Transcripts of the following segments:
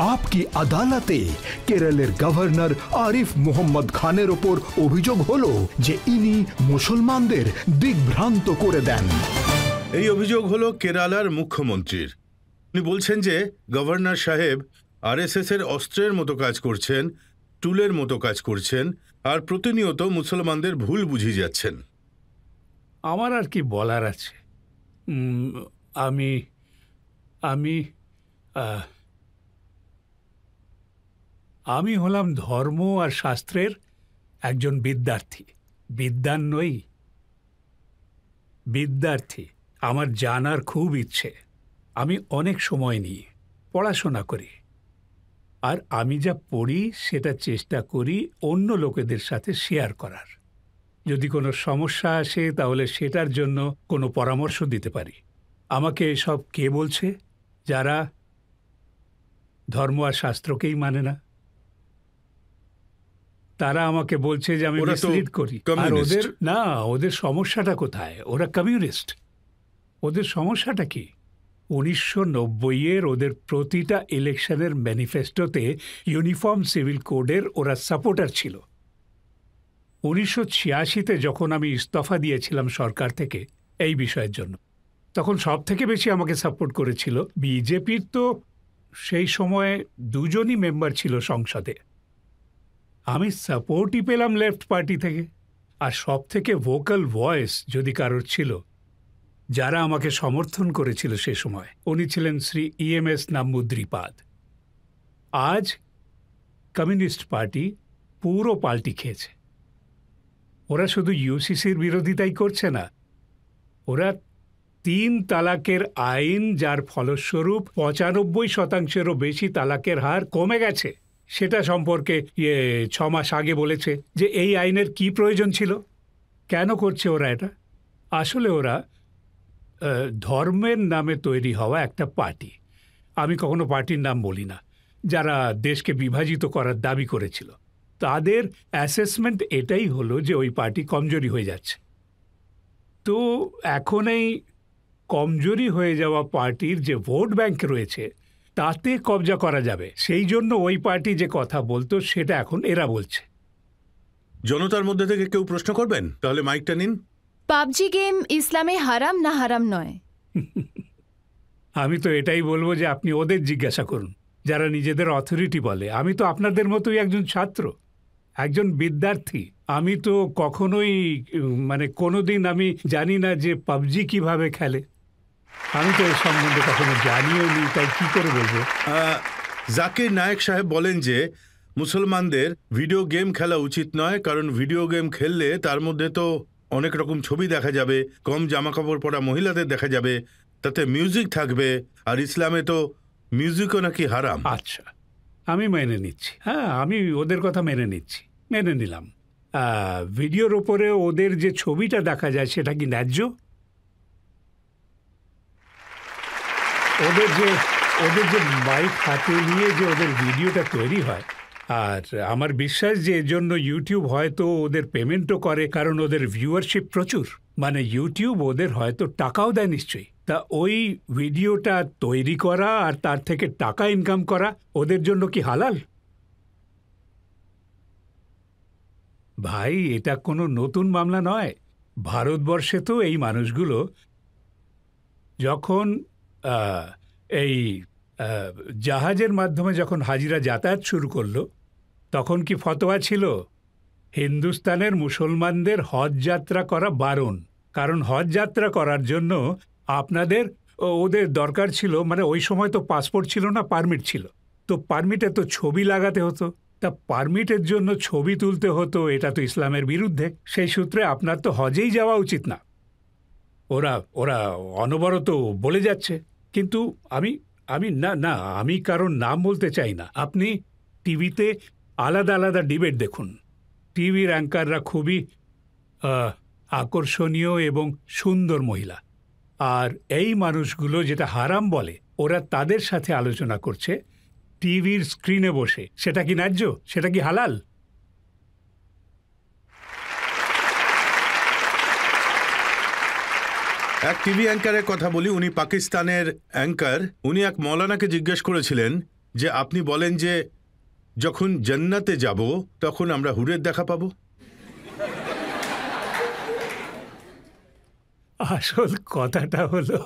आपकी আদালতে কেরলের গভর্নর আরিফ মোহাম্মদ খানের ওপর অভিযোগ হলো যে ইনি মুসলমানদের দিগ্ভ্রান্ত করে দেন। এই অভিযোগ হলো কেরালার মুখ্যমন্ত্রীর। উনি বলছেন যে গভর্নর সাহেব আরএসএস এর অস্ত্রের মতো কাজ করছেন, টুলের মতো কাজ করছেন, আর প্রতিনিয়ত মুসলমানদের ভুল বুঝিয়ে যাচ্ছেন। আমার আর কি বলার আছে? আমি আমি আমি হলাম ধর্ম আর শাস্ত্রের একজন বিদ্যার্থী। বিদ্বান নই, বিদ্যার্থী। আমার জানার খুব ইচ্ছে। আমি অনেক সময় নিই, পড়াশোনা করি, আর আমি যা পড়ি সেটা চেষ্টা করি অন্য লোকেদের সাথে শেয়ার করার। যদি কোনো সমস্যা আসে তাহলে সেটার জন্য কোনো পরামর্শ দিতে পারি। আমাকে এসব কে বলছে? যারা ধর্ম আর শাস্ত্রকেই মানে না। তারা আমাকে বলছে যে আমি মিসলিড করি। আর ওদের সমস্যাটা কোথায়? ওরা কমিউনিস্ট। ওদের সমস্যাটা কি? 1990-এর ওদের প্রতিটা ইলেকশনের ম্যানিফেস্টোতে ইউনিফর্ম সিভিল কোডের ওরা সাপোর্টার ছিল। 1986-তে যখন আমি ইস্তফা দিয়েছিলাম সরকার থেকে এই বিষয়ের জন্য, তখন সব থেকে বেশি আমাকে সাপোর্ট করেছিল বিজেপির। তো সেই সময়ে দুজনই মেম্বার ছিল সংসদে। আমি সাপোর্টই পেলাম লেফট পার্টি থেকে। আর সব থেকে ভোকাল ভয়েস যদি কারোর ছিল, যারা আমাকে সমর্থন করেছিল সে সময়, উনি ছিলেন শ্রী EMS নাম্বুদ্রিপাদ। আজ কমিউনিস্ট পার্টি পুরো পাল্টি খেয়েছে। ওরা শুধু ইউসিসির বিরোধিতাই করছে না, ওরা 3 তালাকের আইন, যার ফলস্বরূপ 95%-এরও বেশি তালাকের হার কমে গেছে, সেটা সম্পর্কে 6 মাস আগে বলেছে যে এই আইনের কি প্রয়োজন ছিল। কেন করছে ওরা এটা? আসলে ওরা ধর্মের নামে তৈরি হওয়া একটা পার্টি। আমি কখনো পার্টির নাম বলি না। যারা দেশকে বিভাজিত করার দাবি করেছিল, তাদের অ্যাসেসমেন্ট এটাই হলো যে ওই পার্টি কমজোরি হয়ে যাচ্ছে। তো এখন এই কমজোরি হয়ে যাওয়া পার্টির যে ভোট ব্যাংক রয়েছে তাতে কবজা করা যাবে, সেই জন্য ওই পার্টি যে কথা বলতো সেটা এখন এরা বলছে। জনতার মধ্যে থেকে কেউ প্রশ্ন করবেন? তাহলে মাইকটা নিন। পাবজি গেম ইসলামে হারাম না হারাম নয়? আমি তো এটাই বলবো যে আপনি ওদের জিজ্ঞাসা করুন, যারা নিজেদের অথরিটি বলে। আমি তো আপনাদের মতোই একজন ছাত্র, একজন বিদ্যার্থী। আমি তো কখনোই কোনোদিন আমি জানি না যে পাবজি কিভাবে খেলে। আমি তো এর সম্বন্ধে কখনো জানিও নি, তাই কি করে বলবো? জাকির নায়েক সাহেব বলেন যে মুসলমানদের ভিডিও গেম খেলা উচিত নয়, কারণ ভিডিও গেম খেললে তার মধ্যে তো অনেক রকম ছবি দেখা যাবে, কম জামাকাপড় পরা মহিলাদের দেখা যাবে, তাতে মিউজিক থাকবে, আর ইসলামে তো মিউজিকও নাকি হারাম। আচ্ছা, আমি মেনে নিচ্ছি। হ্যাঁ, আমি ওদের কথা মেনে নিচ্ছি, মেনে নিলাম। ভিডিওর ওপরে ওদের যে ছবিটা দেখা যায় সেটা কি ন্যায্য? ওদের যে মাইক হাতে নিয়ে যে ওদের ভিডিওটা তৈরি হয়, আর আমার বিশ্বাস যে এর জন্য ইউটিউব হয়তো ওদের পেমেন্টও করে, কারণ ওদের ভিউয়ারশিপ প্রচুর। মানে ইউটিউব ওদের হয়তো টাকাও দেয় নিশ্চয়ই। তা ওই ভিডিওটা তৈরি করা আর তার থেকে টাকা ইনকাম করা ওদের জন্য কি হালাল? ভাই, এটা কোনো নতুন মামলা নয়। ভারতবর্ষে তো এই মানুষগুলো যখন এই জাহাজের মাধ্যমে যখন হাজিরা যাতায়াত শুরু করলো, তখন কি ফতোয়া ছিল হিন্দুস্তানের মুসলমানদের হজ যাত্রা করা বারণ? কারণ হজ যাত্রা করার জন্য ওদের দরকার ছিল, ওই সময় তো পাসপোর্ট ছিল না, পারমিট ছিল। তো পারমিটে তো ছবি লাগাতে হতো। তা পারমিটের জন্য ছবি তুলতে হতো, এটা তো ইসলামের বিরুদ্ধে। সেই সূত্রে আপনার তো হজেই যাওয়া উচিত না। ওরা অনবরত বলে যাচ্ছে। কিন্তু আমি কারণ নাম বলতে চাই না। আপনি টিভিতে আলাদা আলাদা ডিবেট দেখুন। টিভির অ্যাঙ্কাররা খুবই আকর্ষণীয় এবং সুন্দর মহিলা, আর এই মানুষগুলো যেটা হারাম বলে, ওরা তাদের সাথে আলোচনা করছে টিভির স্ক্রিনে বসে। সেটা কি ন্যায্য? সেটা কি হালাল? এক টিভি অ্যাঙ্কারের কথা বলি। উনি পাকিস্তানের অ্যাঙ্কার। উনি এক মৌলানাকে জিজ্ঞেস করেছিলেন যে আপনি বলেন যে যখন জান্নাতে যাব তখন আমরা হুরের দেখা পাবো? আসল কথাটা হলো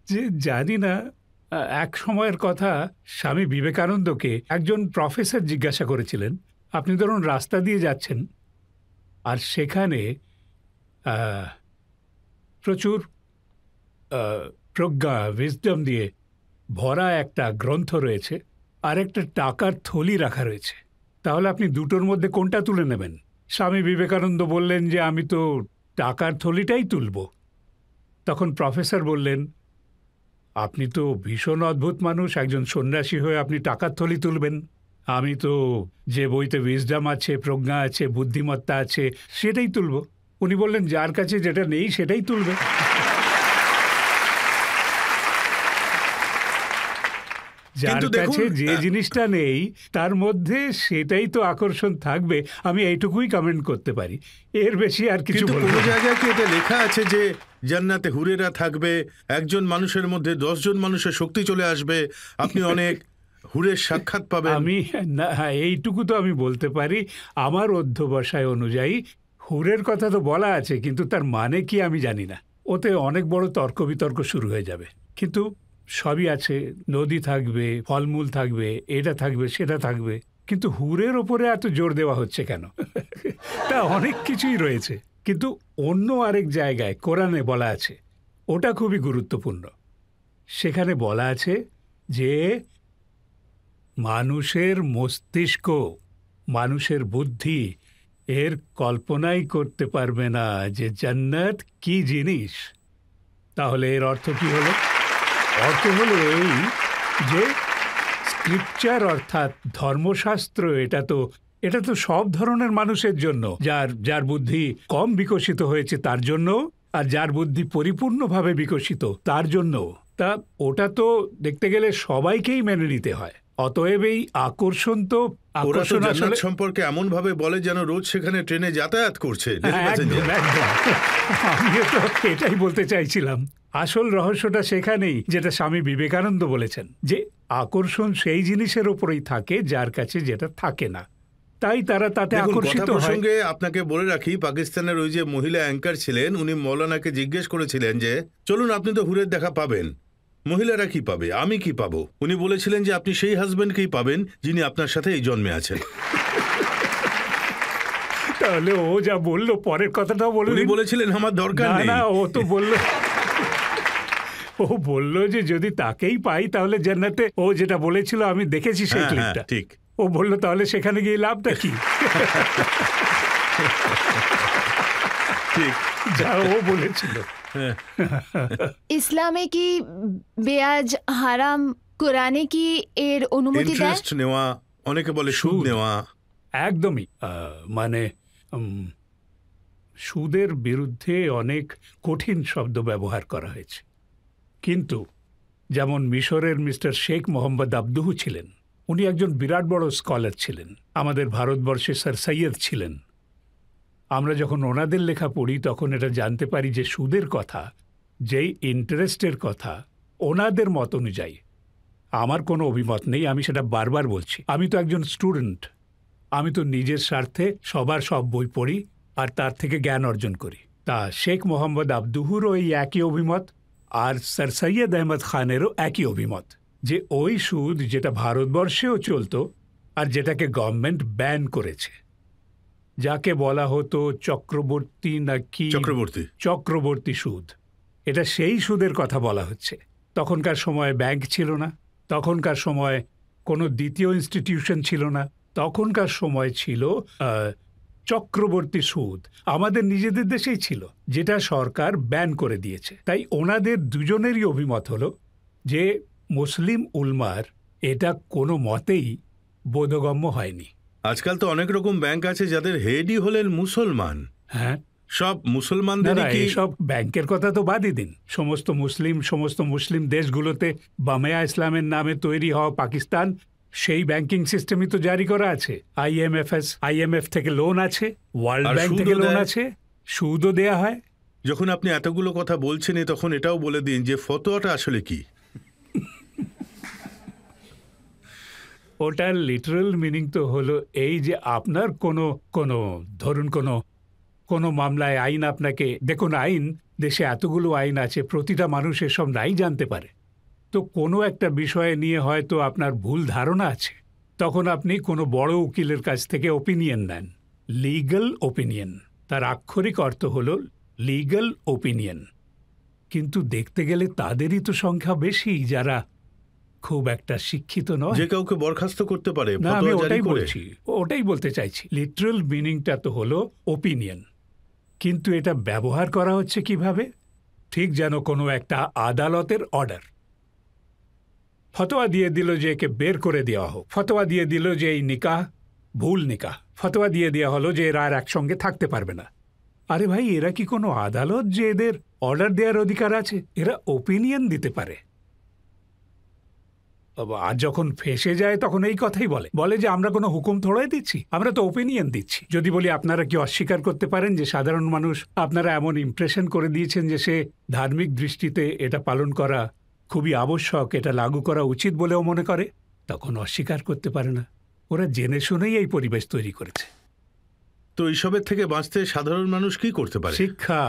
যে জানি না, এক সময়ের কথা, স্বামী বিবেকানন্দকে একজন প্রফেসর জিজ্ঞাসা করেছিলেন, আপনি ধরুন রাস্তা দিয়ে যাচ্ছেন আর সেখানে প্রচুর প্রজ্ঞা, উইজডম দিয়ে ভরা একটা গ্রন্থ রয়েছে আর একটা টাকার থলি রাখা রয়েছে, তাহলে আপনি দুটোর মধ্যে কোনটা তুলে নেবেন? স্বামী বিবেকানন্দ বললেন যে আমি তো টাকার থলিটাই তুলব। তখন প্রফেসর বললেন, আপনি তো ভীষণ অদ্ভুত মানুষ, একজন সন্ন্যাসী হয়ে আপনি টাকার থলি তুলবেন? আমি তো যে বইতে উইজডম আছে, প্রজ্ঞা আছে, বুদ্ধিমত্তা আছে সেটাই তুলব। উনি বললেন, যার কাছে যেটা নেই সেটাই তুলবে। যার কাছে যে জিনিসটা নেই তার মধ্যে সেটাই তো আকর্ষণ থাকবে, আমি এইটুকুই কমেন্ট করতে পারি, এর বেশি আর কিছু বলবো না। কোনো জায়গায় কি এটা লেখা আছে যে জান্নাতে হুরেরা থাকবে, একজন মানুষের মধ্যে 10 জন মানুষের শক্তি চলে আসবে, আপনি অনেক হুরের সাক্ষাৎ পাবেন? আমি না, এইটুকু তো আমি বলতে পারি, আমার অধ্যবসায় অনুযায়ী হুরের কথা তো বলা আছে, কিন্তু তার মানে কি আমি জানি না। ওতে অনেক বড় তর্ক বিতর্ক শুরু হয়ে যাবে। কিন্তু সবই আছে, নদী থাকবে, ফলমূল থাকবে, এটা থাকবে, সেটা থাকবে, কিন্তু হুরের ওপরে এত জোর দেওয়া হচ্ছে কেন? তা অনেক কিছুই রয়েছে, কিন্তু অন্য আরেক জায়গায় কোরআনে বলা আছে, ওটা খুবই গুরুত্বপূর্ণ। সেখানে বলা আছে যে মানুষের মস্তিষ্ক, মানুষের বুদ্ধি এর কল্পনাই করতে পারবে না যে জান্নাত কি জিনিস। তাহলে এর অর্থ কি হলো? অর্থ হলো এই যে স্ক্রিপচার অর্থাৎ ধর্মশাস্ত্র এটা তো সব ধরনের মানুষের জন্য, যার বুদ্ধি কম বিকশিত হয়েছে তার জন্য, আর যার বুদ্ধি পরিপূর্ণভাবে বিকশিত তার জন্য। তা ওটা তো দেখতে গেলে সবাইকেই মেনে নিতে হয়। অতএব এই আকর্ষণ তো আকর্ষণ আসলে সম্পর্কে এমন ভাবে বলে যেন রোজ সেখানে ট্রেনে যাতায়াত করছে। আমিও তো এটাই বলতে চাইছিলাম। আসল রহস্যটা সেখানেই, যেটা স্বামী বিবেকানন্দ বলেছেন, যে আকর্ষণ সেই জিনিসের উপরেই থাকে যার কাছে যেটা থাকে না, তাই তারা তাতে আকর্ষিত হয়। প্রসঙ্গে আপনাকে বলে রাখি, পাকিস্তানের ওই যে মহিলা অ্যাঙ্কার ছিলেন, উনি মৌলানাকে জিজ্ঞেস করেছিলেন যে চলুন আপনি তো হুরের দেখা পাবেন, মহিলারা কি পাবে, আমি কি পাবো? উনি বলেছিলেন যে আপনি সেই হাজবেন্ডকেই পাবেন যিনি আপনার সাথে এই জন্মে আছেন। তাহলে ও যা বললো পরের কথাটাও বললেন। উনি বলেছিলেন আমার দরকার নেই। না, ও তো বললো, ও বললো যে যদি তাকেই পাই তাহলে জান্নাতে, ও যেটা বলেছিল আমি দেখেছি সেই ক্লিপটা। ঠিক। ও বললো তাহলে সেখানে গিয়ে লাভটা কি? ঠিক, যা ও বলেছিল। ইসলামে কি বেয়াজ হারাম, কোরআনে কি এর অনুমতি দেয়? ইন্টারেস্ট নেওয়া, অনেকে বলে সুদ নেওয়া। একদমই, মানে সুদের বিরুদ্ধে অনেক কঠিন শব্দ ব্যবহার করা হয়েছে, কিন্তু যেমন মিশরের মিস্টার শেখ মোহাম্মদ আব্দুহু ছিলেন, উনি একজন বিরাট বড় স্কলার ছিলেন। আমাদের ভারতবর্ষে স্যার সৈয়দ ছিলেন। আমরা যখন ওনাদের লেখা পড়ি তখন এটা জানতে পারি যে সুদের কথা, যেই ইন্টারেস্টের কথা, ওনাদের মত অনুযায়ী আমার কোনো অভিমত নেই, আমি সেটা বারবার বলছি। আমি তো একজন স্টুডেন্ট, আমি তো নিজের স্বার্থে সবার সব বই পড়ি আর তার থেকে জ্ঞান অর্জন করি। তা শেখ মোহাম্মদ আব্দুহুরও এই একই অভিমত, আর স্যার সৈয়দ আহমদ খানেরও একই অভিমত, যে ওই সুদ যেটা ভারতবর্ষেও চলতো আর যেটাকে গভর্নমেন্ট ব্যান করেছে, যাকে বলা হতো চক্রবর্তী নাকি চক্রবর্তী সুদ, এটা সেই সুদের কথা বলা হচ্ছে। তখনকার সময় ব্যাংক ছিল না, তখনকার সময় কোনো দ্বিতীয় ইনস্টিটিউশন ছিল না, তখনকার সময় ছিল চক্রবর্তী সুদ, আমাদের নিজেদের দেশেই ছিল, যেটা সরকার ব্যান করে দিয়েছে। তাই ওনাদের দুজনেরই অভিমত হলো যে মুসলিম উলমার এটা কোনো মতেই বোধগম্য হয়নি। আজকাল তো অনেক রকম ব্যাংক আছে যাদের হেডই হলেন মুসলমান। হ্যাঁ, সব মুসলমানদের সব ব্যাংকের কথা তো বাদই দিন, সমস্ত মুসলিম দেশগুলোতে বামেয়া ইসলামের নামে তৈরি হওয়া পাকিস্তান, সেই ব্যাংকিং সিস্টেমই তো জারি করা আছে। IMF থেকে লোন আছে, ওয়ার্ল্ড ব্যাংক থেকে লোন আছে, সুদও দেয়া হয়। যখন আপনি এতগুলো কথা বলছেন তখন এটাও বলে দিন যে ফতোয়াটা আসলে কি। ওটার লিটারাল মিনিং তো হলো এই যে আপনার কোনো ধরুন কোনো মামলায় আইন আপনাকে দেখুন, আইন দেশে এতগুলো আইন আছে, প্রতিটা মানুষ এসব নাই জানতে পারে। তো কোনো একটা বিষয়ে নিয়ে হয়তো আপনার ভুল ধারণা আছে, তখন আপনি কোনো বড় উকিলের কাছ থেকে ওপিনিয়ন নেন, লিগ্যাল ওপিনিয়ন। তার আক্ষরিক অর্থ হলো লিগ্যাল ওপিনিয়ন। কিন্তু দেখতে গেলে তাদেরই তো সংখ্যা বেশি যারা খুব একটা শিক্ষিত নয়। যে কাউকে বরখাস্ত করতে পারে, না, আমি ফতোয়া জারি ওটাই করে। বলছি, ওটাই বলতে চাইছি। লিটারাল মিনিংটা তো হলো ওপিনিয়ন, কিন্তু এটা ব্যবহার করা হচ্ছে কিভাবে? ঠিক যেন কোনো একটা আদালতের অর্ডার। ফতোয়া দিয়ে দিল যে একে বের করে দেওয়া হোক, ফতোয়া দিয়ে দিল যে এই নিকাহ ভুল নিকাহ, ফতোয়া দিয়ে দেওয়া হলো যে এরা আর একসঙ্গে থাকতে পারবে না। আরে ভাই, এরা কি কোনো আদালত যে এদের অর্ডার দেওয়ার অধিকার আছে? এরা ওপিনিয়ন দিতে পারে। আর যখন ফেঁসে যায় তখন এই কথাই বলে যে আমরা কোনো হুকুম থোড়াই দিচ্ছি, আমরা তো ওপিনিয়ন দিচ্ছি। যদি বলি আপনারা কি অস্বীকার করতে পারেন যে সাধারণ মানুষ আপনারা এমন ইমপ্রেশন করে দিয়েছেন যে সে ধার্মিক দৃষ্টিতে এটা পালন করা খুবই আবশ্যক, এটা লাগু করা উচিত বলেও মনে করে? তখন অস্বীকার করতে পারে না। ওরা জেনে শুনেই এই পরিবেশ তৈরি করেছে। তো এইসবের থেকে বাঁচতে সাধারণ মানুষ কি করতে পারে? শিক্ষা।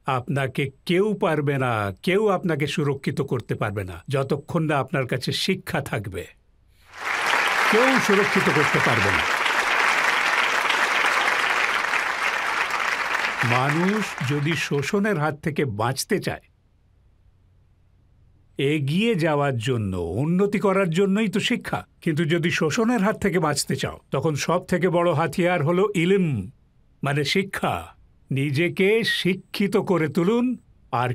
আপনাকে কেউ পারবে না, কেউ আপনাকে সুরক্ষিত করতে পারবে না যতক্ষণ না আপনার কাছে শিক্ষা থাকবে। কেউ সুরক্ষিত করতে পারবে না। মানুষ যদি শোষণের হাত থেকে বাঁচতে চায়, এগিয়ে যাওয়ার জন্য, উন্নতি করার জন্যই তো শিক্ষা। কিন্তু যদি শোষণের হাত থেকে বাঁচতে চাও, তখন সব থেকে বড় হাতিয়ার হলো ইলম, মানে শিক্ষা। নিজেকে শিক্ষিত করে তুলুন। আর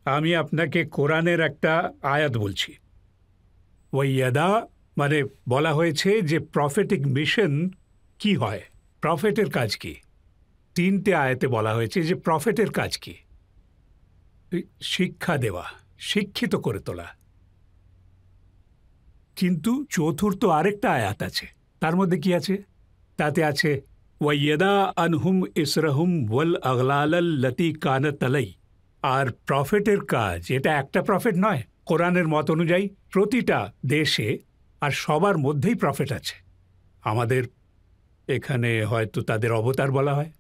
আমি আপনাকে কোরআনের একটা আয়াত বলছি। ওয়াইয়াদা মানে বলা হয়েছে যে প্রফেটিক মিশন কি হয়, প্রফেটের কাজ কি। 3টে আয়াতে বলা হয়েছে যে প্রফেটের কাজ কি, শিক্ষা দেওয়া, শিক্ষিত করে তোলা। কিন্তু চতুর্থ আরেকটা আয়াত আছে, তার মধ্যে কি আছে? তাতে আছে ওয়াইয়াদা আনহুম ইসরাহুম ওয়াল আগলালাল্লাতি কানাত আলাই। আর প্রফেটের কাজ, এটা একটা প্রফেট নয়, কোরআনের মত অনুযায়ী প্রতিটা দেশে আর সবার মধ্যেই প্রফেট আছে। আমাদের এখানে হয়তো তাদের অবতার বলা হয়।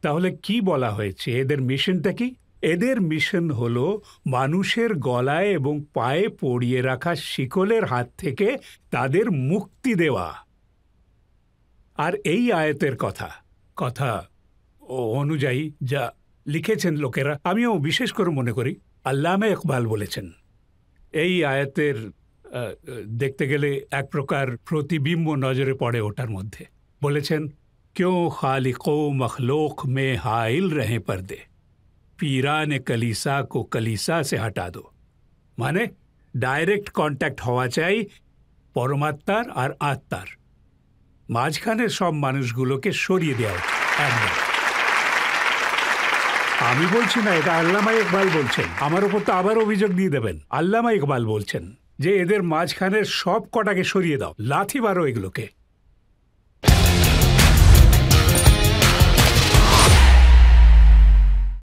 তাহলে কি বলা হয়েছে? এদের মিশনটা কি? এদের মিশন হলো মানুষের গলায় এবং পায়ে পড়িয়ে রাখা শিকলের হাত থেকে তাদের মুক্তি দেওয়া। আর এই আয়াতের কথা অনুযায়ী যা লিখেছেন লোকেরা, আমিও বিশেষ করে মনে করি আল্লামা ইকবাল বলেছেন, এই আয়াতের দেখতে গেলে এক প্রকার প্রতিবিম্ব নজরে পড়ে ওটার মধ্যে। বলেছেন, क्यों खालिको मखलूक में हाइल रहे पर्दे, पीरान कलीसा को कलीसा से हटा दो। মানে ডাইরেক্ট কন্ট্যাক্ট হওয়া চাই পরমাত্মার আর আত্মার, মাঝখানে সব মানুষগুলোকে সরিয়ে দেওয়া উচিত একদম। আমি বলছি না, এটা আল্লামা ইকবাল বলছেন। আমার ওপর তো আবার অভিযোগ দিয়ে দেবেন। আল্লামা ইকবাল বলছেন যে এদের মাঝখানের সব কটাকে সরিয়ে দাও, লাথি মারো এগুলোকে।